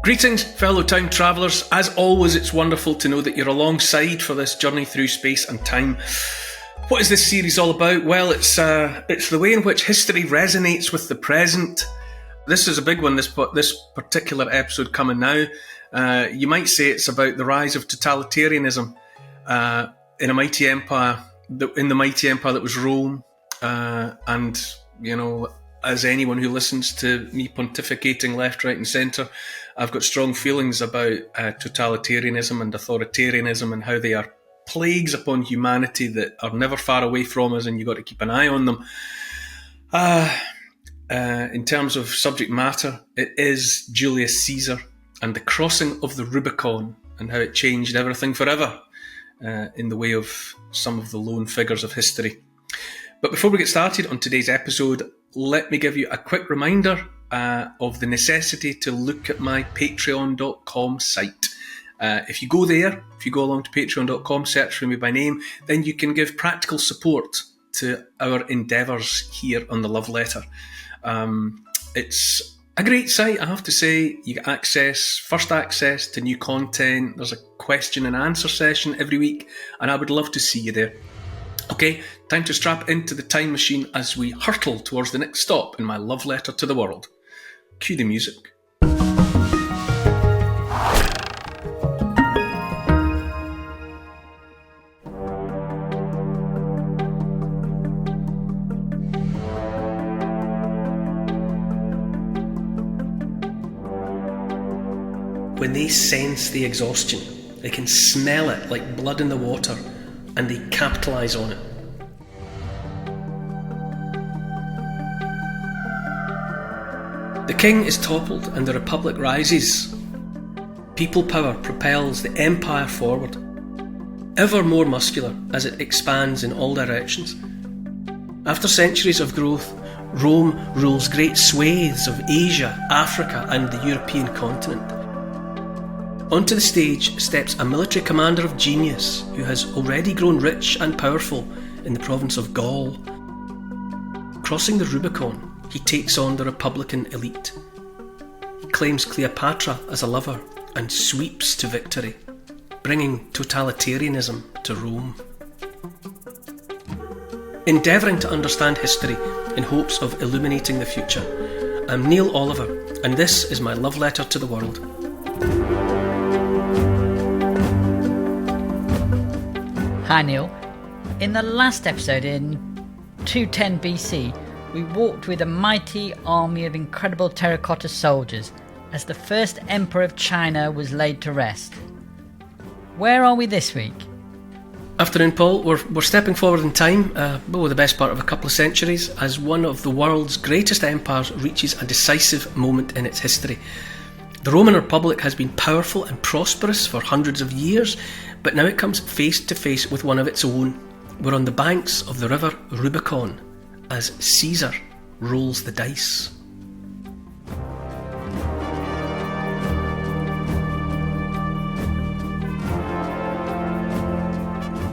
Greetings, fellow time travellers. As always, it's wonderful to know that you're alongside for this journey through space and time. What is this series all about? Well, it's the way in which history resonates with the present. This is a big one, this particular episode coming now. You might say it's about the rise of totalitarianism in a mighty empire, in the mighty empire that was Rome. And, you know, as anyone who listens to me pontificating left, right and centre, I've got strong feelings about totalitarianism and authoritarianism and how they are plagues upon humanity that are never far away from us, and you've got to keep an eye on them. In terms of subject matter, it is Julius Caesar and the crossing of the Rubicon and how it changed everything forever in the way of some of the lone figures of history. But before we get started on today's episode, let me give you a quick reminder of the necessity to look at my patreon.com site. If you go there, if you go along to patreon.com, search for me by name, then you can give practical support to our endeavours here on the Love Letter. It's a great site, I have to say. You get first access to new content. There's a question and answer session every week, and I would love to see you there. Okay, time to strap into the time machine as we hurtle towards the next stop in my love letter to the world. Cue the music. When they sense the exhaustion, they can smell it like blood in the water, and they capitalise on it. The king is toppled and the republic rises. People power propels the empire forward, ever more muscular as it expands in all directions. After centuries of growth, Rome rules great swathes of Asia, Africa and the European continent. Onto the stage steps a military commander of genius who has already grown rich and powerful in the province of Gaul. Crossing the Rubicon, he takes on the Republican elite. He claims Cleopatra as a lover and sweeps to victory, bringing totalitarianism to Rome. Endeavouring to understand history in hopes of illuminating the future, I'm Neil Oliver, and this is my love letter to the world. Hi Neil. In the last episode in 210 BC, we walked with a mighty army of incredible terracotta soldiers as the first emperor of China was laid to rest. Where are we this week? Afternoon, Paul. We're stepping forward in time, the best part of a couple of centuries, as one of the world's greatest empires reaches a decisive moment in its history. The Roman Republic has been powerful and prosperous for hundreds of years, but now it comes face to face with one of its own. We're on the banks of the river Rubicon as Caesar rolls the dice.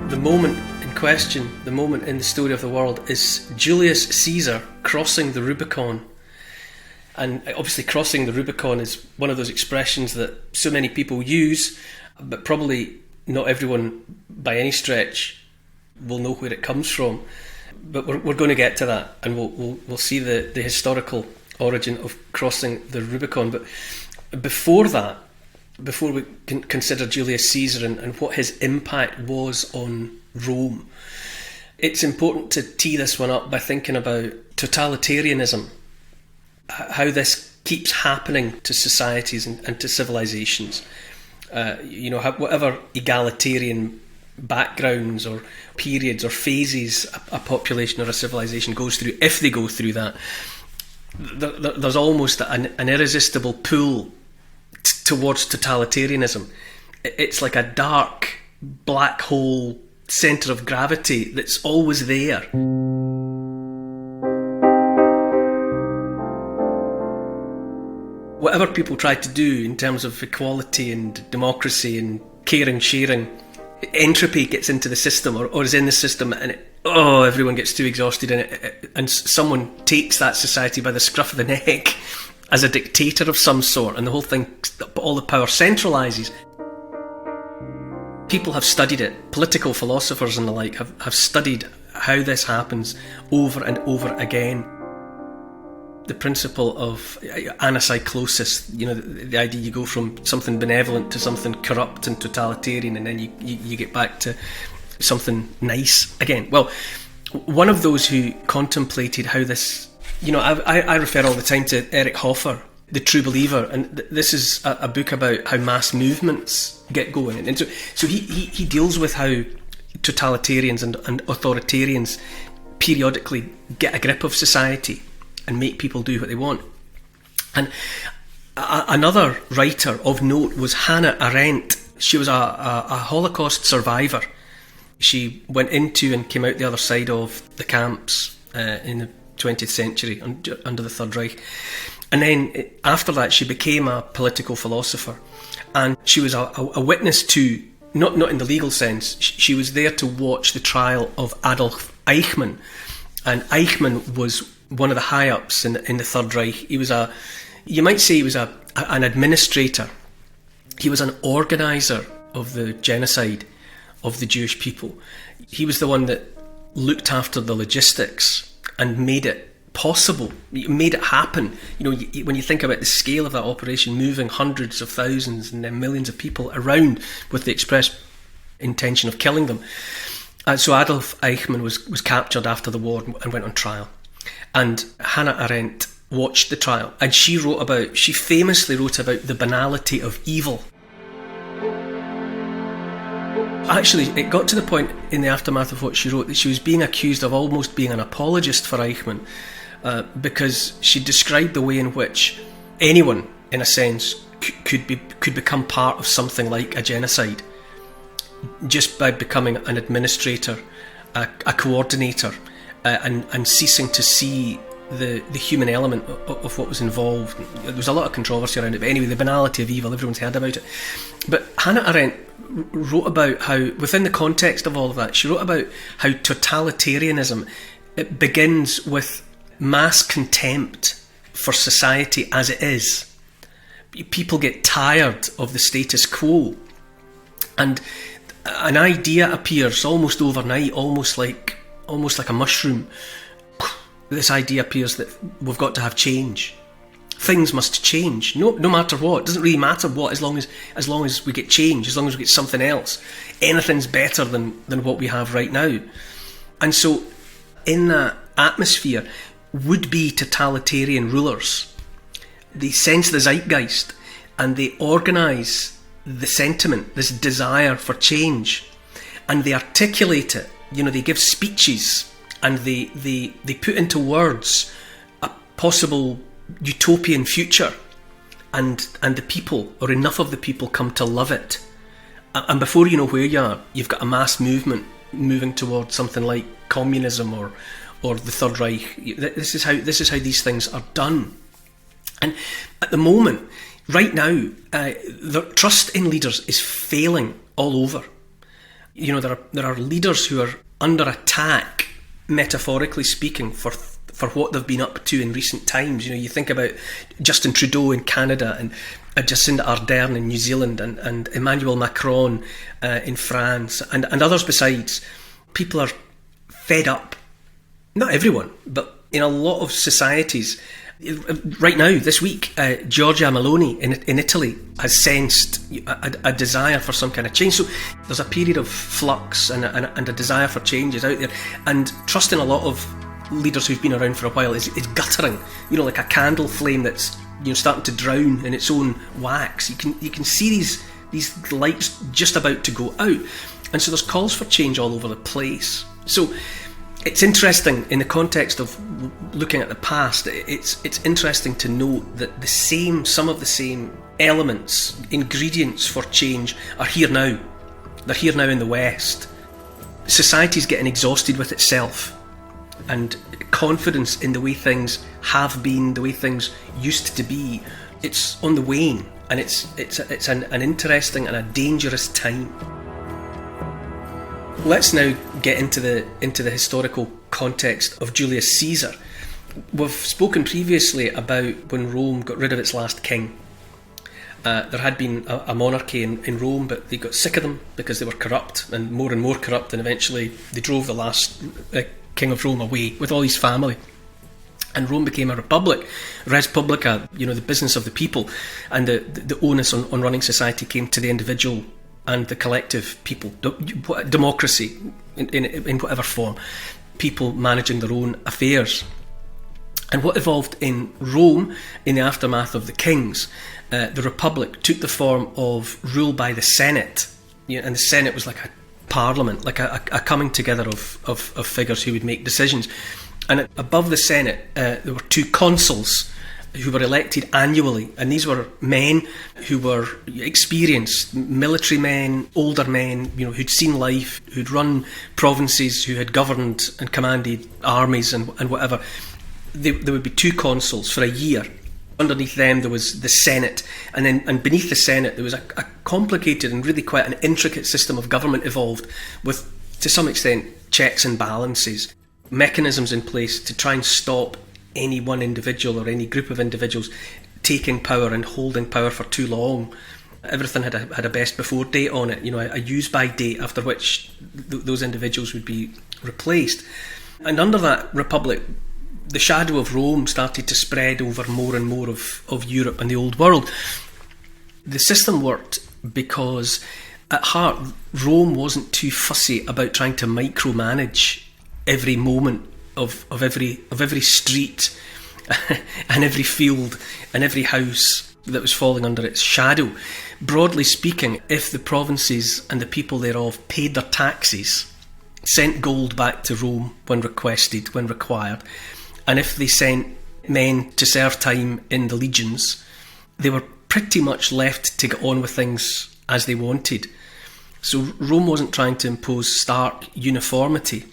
The moment in question, the moment in the story of the world, is Julius Caesar crossing the Rubicon. And obviously crossing the Rubicon is one of those expressions that so many people use, but probably not everyone by any stretch will know where it comes from. But we're going to get to that, and we'll see the historical origin of crossing the Rubicon. But before that, before we can consider Julius Caesar and what his impact was on Rome, it's important to tee this one up by thinking about totalitarianism, how this keeps happening to societies and to civilizations. Whatever egalitarian backgrounds or periods or phases a population or a civilization goes through, if they go through that, there's almost an irresistible pull towards totalitarianism. It's like a dark black hole centre of gravity that's always there. Whatever people try to do in terms of equality and democracy and caring, sharing, entropy gets into the system or is in the system, and everyone gets too exhausted, and someone takes that society by the scruff of the neck as a dictator of some sort, and the whole thing, all the power centralises. People have studied it, political philosophers and the like have studied how this happens over and over again. The principle of anacyclosis, the idea you go from something benevolent to something corrupt and totalitarian, and then you get back to something nice again. Well, one of those who contemplated how this, I refer all the time to Erich Hofer, The True Believer, and this is a book about how mass movements get going. And so he deals with how totalitarians and authoritarians periodically get a grip of society and make people do what they want. And another writer of note was Hannah Arendt. She was a Holocaust survivor. She went into and came out the other side of the camps in the 20th century under the Third Reich. And then after that, she became a political philosopher. And she was a witness to, not in the legal sense, she was there to watch the trial of Adolf Eichmann. And Eichmann was one of the high-ups in the Third Reich. He was you might say he was an administrator. He was an organiser of the genocide of the Jewish people. He was the one that looked after the logistics and made it possible, made it happen. When you think about the scale of that operation, moving hundreds of thousands and then millions of people around with the express intention of killing them. So Adolf Eichmann was captured after the war and went on trial. And Hannah Arendt watched the trial, and she famously wrote about the banality of evil. Actually, it got to the point in the aftermath of what she wrote that she was being accused of almost being an apologist for Eichmann, because she described the way in which anyone, in a sense, could become part of something like a genocide just by becoming an administrator, a coordinator, and ceasing to see the human element of what was involved. There was a lot of controversy around it, but anyway, the banality of evil, everyone's heard about it. But Hannah Arendt wrote about how, within the context of all of that, she wrote about how totalitarianism, it begins with mass contempt for society as it is. People get tired of the status quo, and an idea appears almost overnight, almost like a mushroom. This idea appears that we've got to have change. Things must change, no matter what. It doesn't really matter what, as long as we get change, as long as we get something else. Anything's better than what we have right now. And so, in that atmosphere, would-be totalitarian rulers, they sense the zeitgeist and they organise the sentiment, this desire for change, and they articulate it. They give speeches and they put into words a possible utopian future, and the people, or enough of the people, come to love it. And before you know where you are, you've got a mass movement moving towards something like communism or the Third Reich. This is how these things are done. And at the moment, right now, the trust in leaders is failing all over. There are leaders who are under attack, metaphorically speaking, for what they've been up to in recent times. You think about Justin Trudeau in Canada, and Jacinda Ardern in New Zealand, and Emmanuel Macron in France, and others besides. People are fed up. Not everyone, but in a lot of societies. Right now, this week, Giorgia Meloni in Italy has sensed a desire for some kind of change. So there's a period of flux and a desire for changes out there. And trust in a lot of leaders who've been around for a while is guttering. Like a candle flame that's starting to drown in its own wax. You can see these lights just about to go out. And so there's calls for change all over the place. So it's interesting in the context of looking at the past. It's interesting to note that some of the same elements, ingredients for change, are here now. They're here now in the West. Society's getting exhausted with itself, and confidence in the way things have been, the way things used to be, it's on the wane, and it's an interesting and a dangerous time. Let's now get into the historical context of Julius Caesar. We've spoken previously about when Rome got rid of its last king. There had been a monarchy in Rome, but they got sick of them because they were corrupt and more corrupt, and eventually they drove the last king of Rome away with all his family. And Rome became a republic, res publica, the business of the people, and the onus on running society came to the individual and the collective people. Democracy in whatever form, people managing their own affairs. And what evolved in Rome in the aftermath of the kings, the republic took the form of rule by the Senate, and the Senate was like a parliament, like a coming together of figures who would make decisions. And above the Senate, there were two consuls who were elected annually, and these were men who were experienced, military men, older men, who'd seen life, who'd run provinces, who had governed and commanded armies and whatever. There would be two consuls for a year. Underneath them there was the Senate, and beneath the Senate there was a complicated and really quite an intricate system of government evolved with, to some extent, checks and balances, mechanisms in place to try and stop any one individual or any group of individuals taking power and holding power for too long. Everything had a best before date on it, a use by date after which those individuals would be replaced. And under that republic, the shadow of Rome started to spread over more and more of Europe and the old world. The system worked because at heart Rome wasn't too fussy about trying to micromanage every moment of every street and every field and every house that was falling under its shadow. Broadly speaking, if the provinces and the people thereof paid their taxes, sent gold back to Rome when requested, when required, and if they sent men to serve time in the legions, they were pretty much left to get on with things as they wanted. So Rome wasn't trying to impose stark uniformity.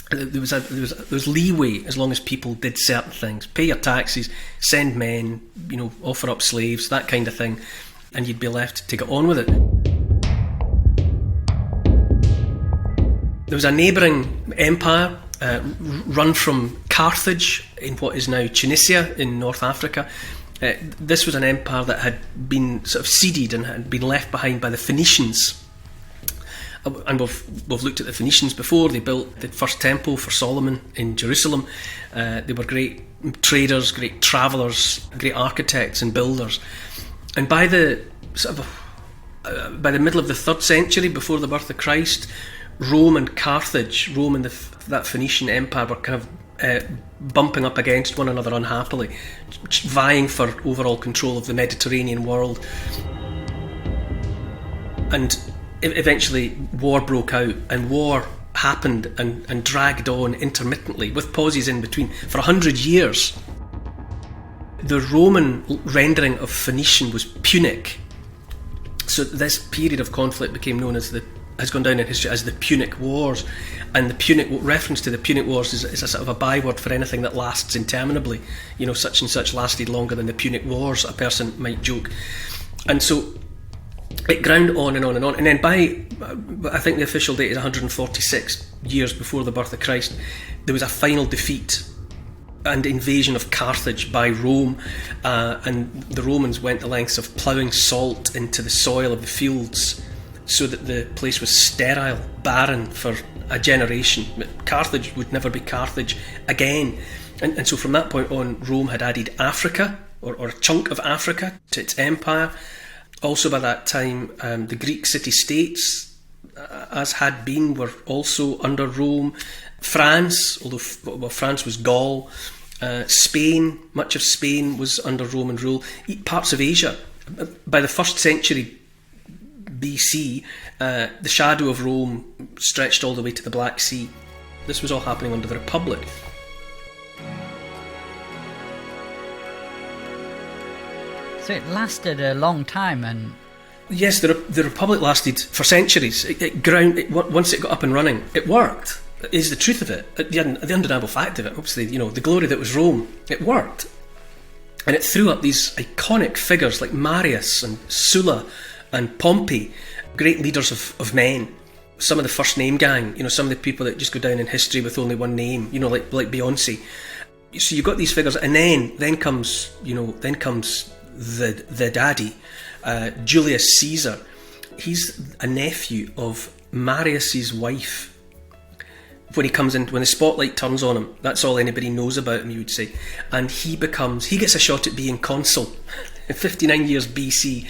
There was leeway as long as people did certain things. Pay your taxes, send men, offer up slaves, that kind of thing, and you'd be left to get on with it. There was a neighbouring empire run from Carthage in what is now Tunisia in North Africa. This was an empire that had been sort of seeded and had been left behind by the Phoenicians. And we've looked at the Phoenicians before. They built the first temple for Solomon in Jerusalem. They were great traders, great travellers, great architects and builders. And by the middle of the 3rd century, before the birth of Christ, Rome and Carthage, Rome and that Phoenician empire were kind of bumping up against one another unhappily, vying for overall control of the Mediterranean world. And eventually war broke out, and war happened and dragged on intermittently with pauses in between for 100 years. The Roman rendering of Phoenician was Punic. So this period of conflict became known as has gone down in history as the Punic Wars, and the Punic reference to the Punic Wars is a sort of a byword for anything that lasts interminably. Such and such lasted longer than the Punic Wars, a person might joke. And so it ground on and on and on, and then by, I think the official date is 146 years before the birth of Christ, there was a final defeat and invasion of Carthage by Rome, and the Romans went the lengths of ploughing salt into the soil of the fields so that the place was sterile, barren for a generation. Carthage would never be Carthage again. And so from that point on, Rome had added Africa, or a chunk of Africa, to its empire. Also by that time, the Greek city-states, as had been, were also under Rome. France, although France was Gaul. Spain, much of Spain was under Roman rule. Parts of Asia. By the 1st century BC, the shadow of Rome stretched all the way to the Black Sea. This was all happening under the Republic. So it lasted a long time, and yes, the Republic lasted for centuries. Once it got up and running, it worked. Is the truth of it. The undeniable fact of it, obviously, the glory that was Rome, it worked. And it threw up these iconic figures like Marius and Sulla and Pompey, great leaders of men. Some of the first name gang, some of the people that just go down in history with only one name, like Beyonce. So you've got these figures, and then comes the daddy, Julius Caesar. He's a nephew of Marius's wife. When he comes in, when the spotlight turns on him, that's all anybody knows about him, you would say. And he gets a shot at being consul. In 59 years BC,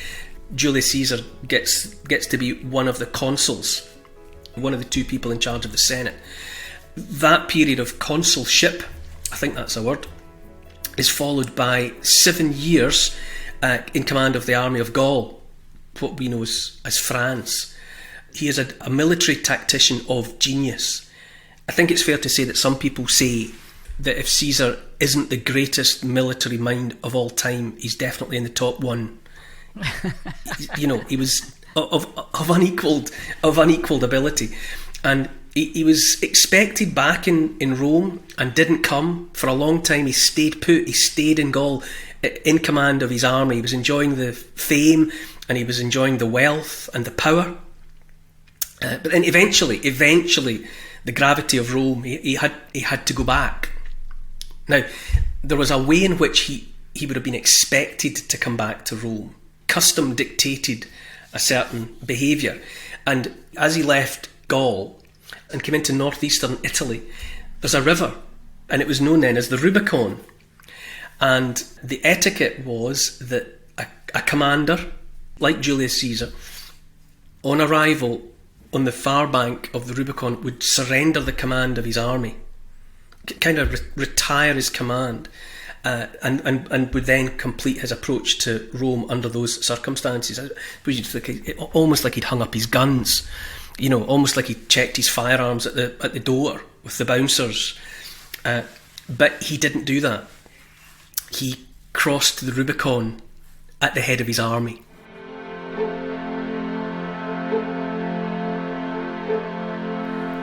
Julius Caesar gets to be one of the consuls, one of the two people in charge of the Senate. That period of consulship, I think that's a word, is followed by 7 years in command of the army of Gaul, what we know as France. He is a military tactician of genius. I think it's fair to say that some people say that if Caesar isn't the greatest military mind of all time, he's definitely in the top one. He was of unequalled ability, and he was expected back in Rome and didn't come for a long time. He stayed put. He stayed in Gaul, in command of his army. He was enjoying the fame and he was enjoying the wealth and the power. But then eventually, the gravity of Rome, he had to go back. Now, there was a way in which he would have been expected to come back to Rome. Custom dictated a certain behaviour. And as he left Gaul and came into northeastern Italy, there's a river, and it was known then as the Rubicon. And the etiquette was that a commander, like Julius Caesar, on arrival on the far bank of the Rubicon, would surrender the command of his army, kind of retire his command, and would then complete his approach to Rome under those circumstances. Almost like he'd hung up his guns, almost like he checked his firearms at the door with the bouncers. But he didn't do that. He crossed the Rubicon at the head of his army.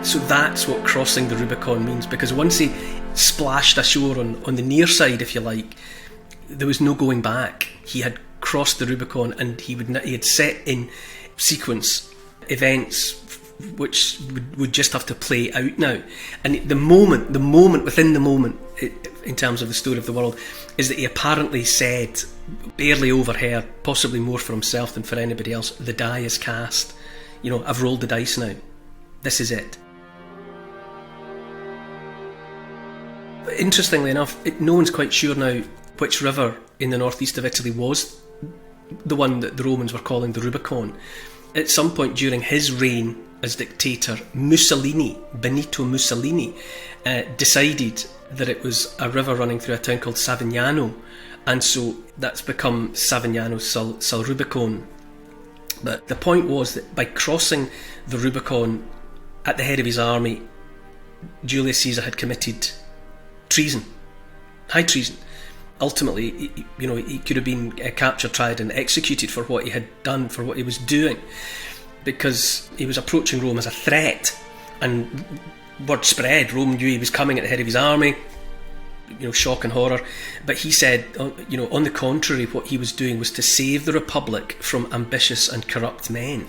So that's what crossing the Rubicon means, because once he splashed ashore on the near side, if you like, there was no going back. He had crossed the Rubicon, and he had set in sequence events which would just have to play out now. And the moment within the moment, in terms of the story of the world, is that he apparently said, barely overheard, possibly more for himself than for anybody else, the die is cast. I've rolled the dice now. This is it. Interestingly enough, no one's quite sure now which river in the northeast of Italy was the one that the Romans were calling the Rubicon. At some point during his reign as dictator, Benito Mussolini, decided that it was a river running through a town called Savignano, and so that's become Savignano sul Rubicon. But the point was that by crossing the Rubicon at the head of his army, Julius Caesar had committed treason, high treason. Ultimately, he could have been captured, tried and executed for what he had done, for what he was doing, because he was approaching Rome as a threat, and word spread. Rome knew he was coming at the head of his army, shock and horror. But he said, on the contrary, what he was doing was to save the Republic from ambitious and corrupt men.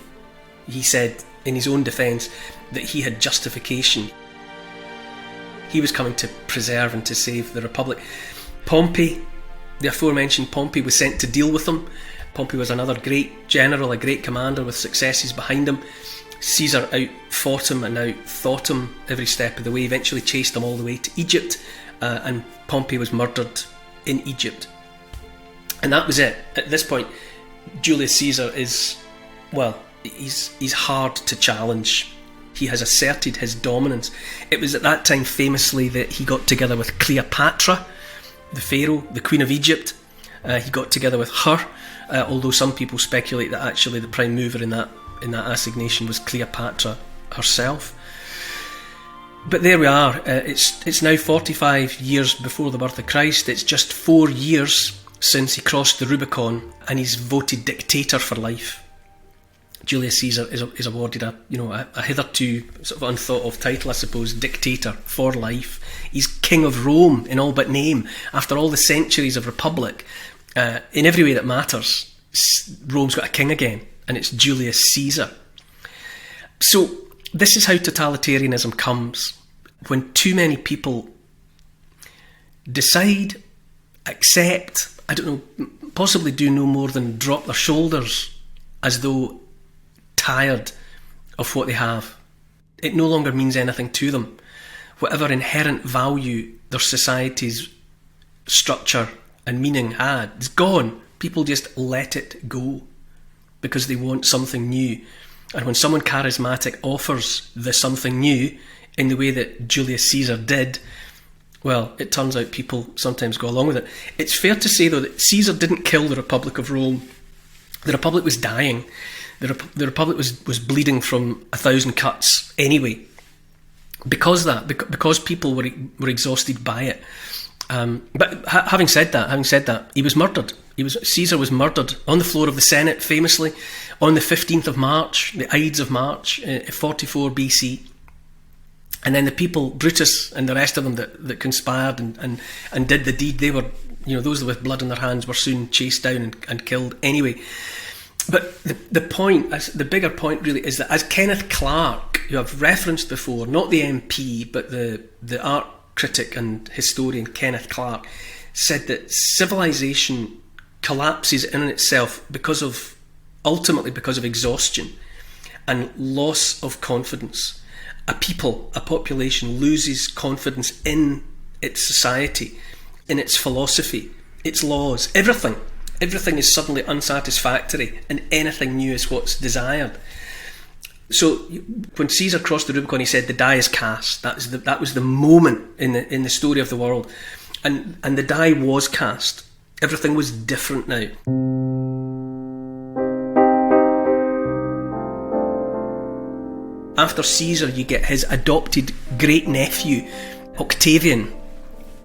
He said, in his own defence, that he had justification. He was coming to preserve and to save the Republic. Pompey, the aforementioned Pompey, was sent to deal with him. Pompey was another great general, a great commander with successes behind him. Caesar outfought him and outthought him every step of the way, eventually chased him all the way to Egypt, and Pompey was murdered in Egypt. And that was it. At this point, Julius Caesar is, he's hard to challenge. He has asserted his dominance. It was at that time famously that he got together with Cleopatra, the pharaoh, the queen of Egypt. He got together with her, although some people speculate that actually the prime mover in that assignation was Cleopatra herself. But there we are. It's now 45 years before the birth of Christ. It's just 4 years since he crossed the Rubicon, and he's voted dictator for life. Julius Caesar is awarded a hitherto sort of unthought of title, I suppose, dictator for life. He's king of Rome in all but name. After all the centuries of republic, in every way that matters, Rome's got a king again, and it's Julius Caesar. So this is how totalitarianism comes: when too many people decide, accept, I don't know, possibly do no more than drop their shoulders as though tired of what they have. It no longer means anything to them. Whatever inherent value their society's structure and meaning had is gone. People just let it go because they want something new. And when someone charismatic offers the something new in the way that Julius Caesar did, well, it turns out people sometimes go along with it. It's fair to say, though, that Caesar didn't kill the Republic of Rome. The Republic was dying. The Republic was bleeding from 1,000 cuts anyway. Because people were exhausted by it. But having said that, he was murdered. Caesar was murdered on the floor of the Senate, famously, on the 15th of March, the Ides of March, 44 BC. And then the people, Brutus and the rest of them that conspired and did the deed, they were, those with blood on their hands were soon chased down and killed anyway. But the bigger point really is that, as Kenneth Clarke, who I've referenced before, not the MP, but the art critic and historian Kenneth Clarke, said that civilization collapses in itself ultimately because of exhaustion and loss of confidence. A population loses confidence in its society, in its philosophy, its laws, everything. Everything is suddenly unsatisfactory and anything new is what's desired. So when Caesar crossed the Rubicon, he said the die is cast. That was the moment in the story of the world. And the die was cast. Everything was different now. After Caesar, you get his adopted great-nephew, Octavian.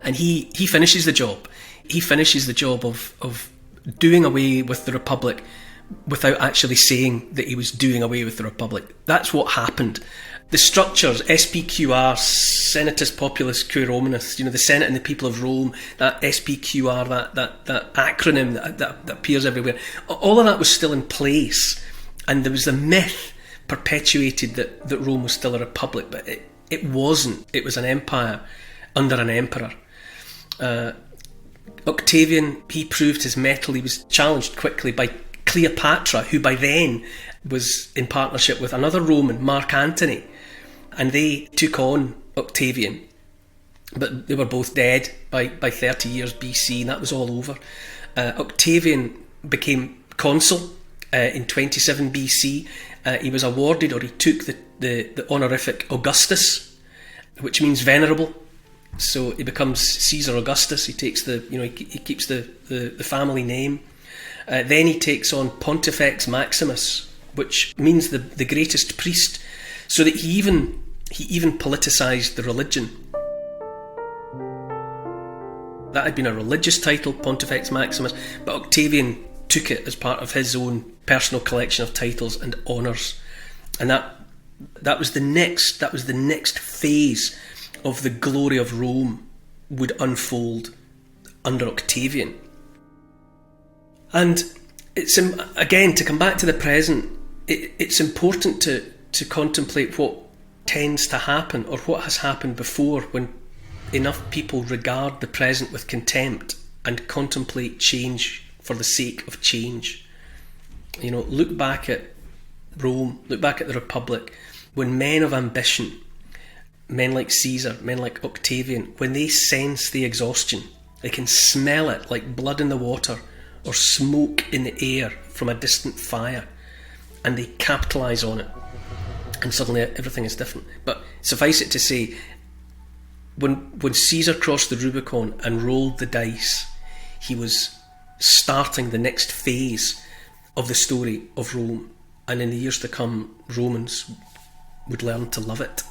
And he finishes the job. He finishes the job of doing away with the Republic without actually saying that he was doing away with the Republic. That's what happened. The structures, SPQR, Senatus Populus Cui Romanus, the Senate and the people of Rome, that SPQR, that acronym that appears everywhere, all of that was still in place. And there was a myth perpetuated that Rome was still a republic, but it wasn't. It was an empire under an emperor. Octavian, he proved his mettle. He was challenged quickly by Cleopatra, who by then was in partnership with another Roman, Mark Antony, and they took on Octavian. But they were both dead by 30 years BC, and that was all over. Octavian became consul in 27 BC. He was awarded, or he took the honorific Augustus, which means venerable. So he becomes Caesar Augustus. He takes he keeps the family name. Then he takes on Pontifex Maximus, which means the greatest priest. So that he even politicised the religion. That had been a religious title, Pontifex Maximus, but Octavian took it as part of his own personal collection of titles and honours, and that was the next phase of the glory of Rome would unfold under Octavian. And it's, again, to come back to the present, it's important to contemplate what tends to happen, or what has happened before, when enough people regard the present with contempt and contemplate change for the sake of change. Look back at Rome, look back at the Republic, when men of ambition, men like Caesar, men like Octavian, when they sense the exhaustion, they can smell it like blood in the water or smoke in the air from a distant fire, and they capitalise on it, and suddenly everything is different. But suffice it to say, when Caesar crossed the Rubicon and rolled the dice, he was starting the next phase of the story of Rome, and in the years to come, Romans would learn to love it.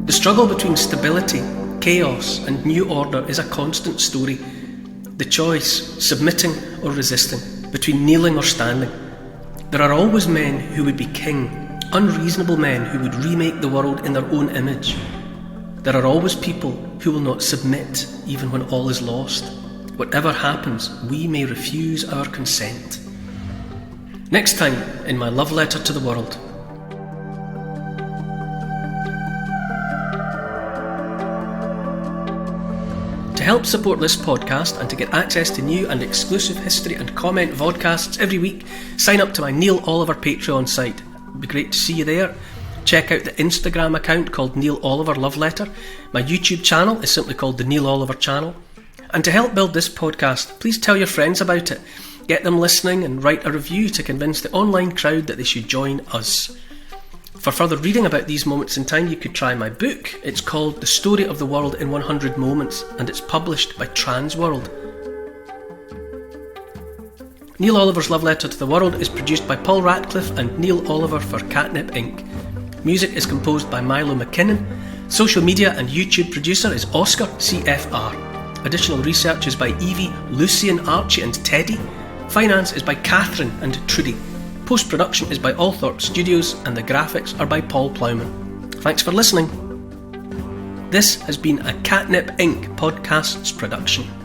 The struggle between stability, chaos, and new order is a constant story. The choice, submitting or resisting, between kneeling or standing. There are always men who would be king, unreasonable men who would remake the world in their own image. There are always people who will not submit even when all is lost. Whatever happens, we may refuse our consent. Next time in my love letter to the world. To help support this podcast and to get access to new and exclusive history and comment vodcasts every week, sign up to my Neil Oliver Patreon site. It'd be great to see you there. Check out the Instagram account called Neil Oliver Love Letter. My YouTube channel is simply called the Neil Oliver Channel. And to help build this podcast, please tell your friends about it. Get them listening and write a review to convince the online crowd that they should join us. For further reading about these moments in time, you could try my book. It's called The Story of the World in 100 Moments, and it's published by Transworld. Neil Oliver's Love Letter to the World is produced by Paul Ratcliffe and Neil Oliver for Catnip Inc. Music is composed by Milo McKinnon. Social media and YouTube producer is Oscar CFR. Additional research is by Evie, Lucian, Archie and Teddy. Finance is by Catherine and Trudy. Post-production is by Althorpe Studios and the graphics are by Paul Plowman. Thanks for listening. This has been a Catnip Inc. Podcasts production.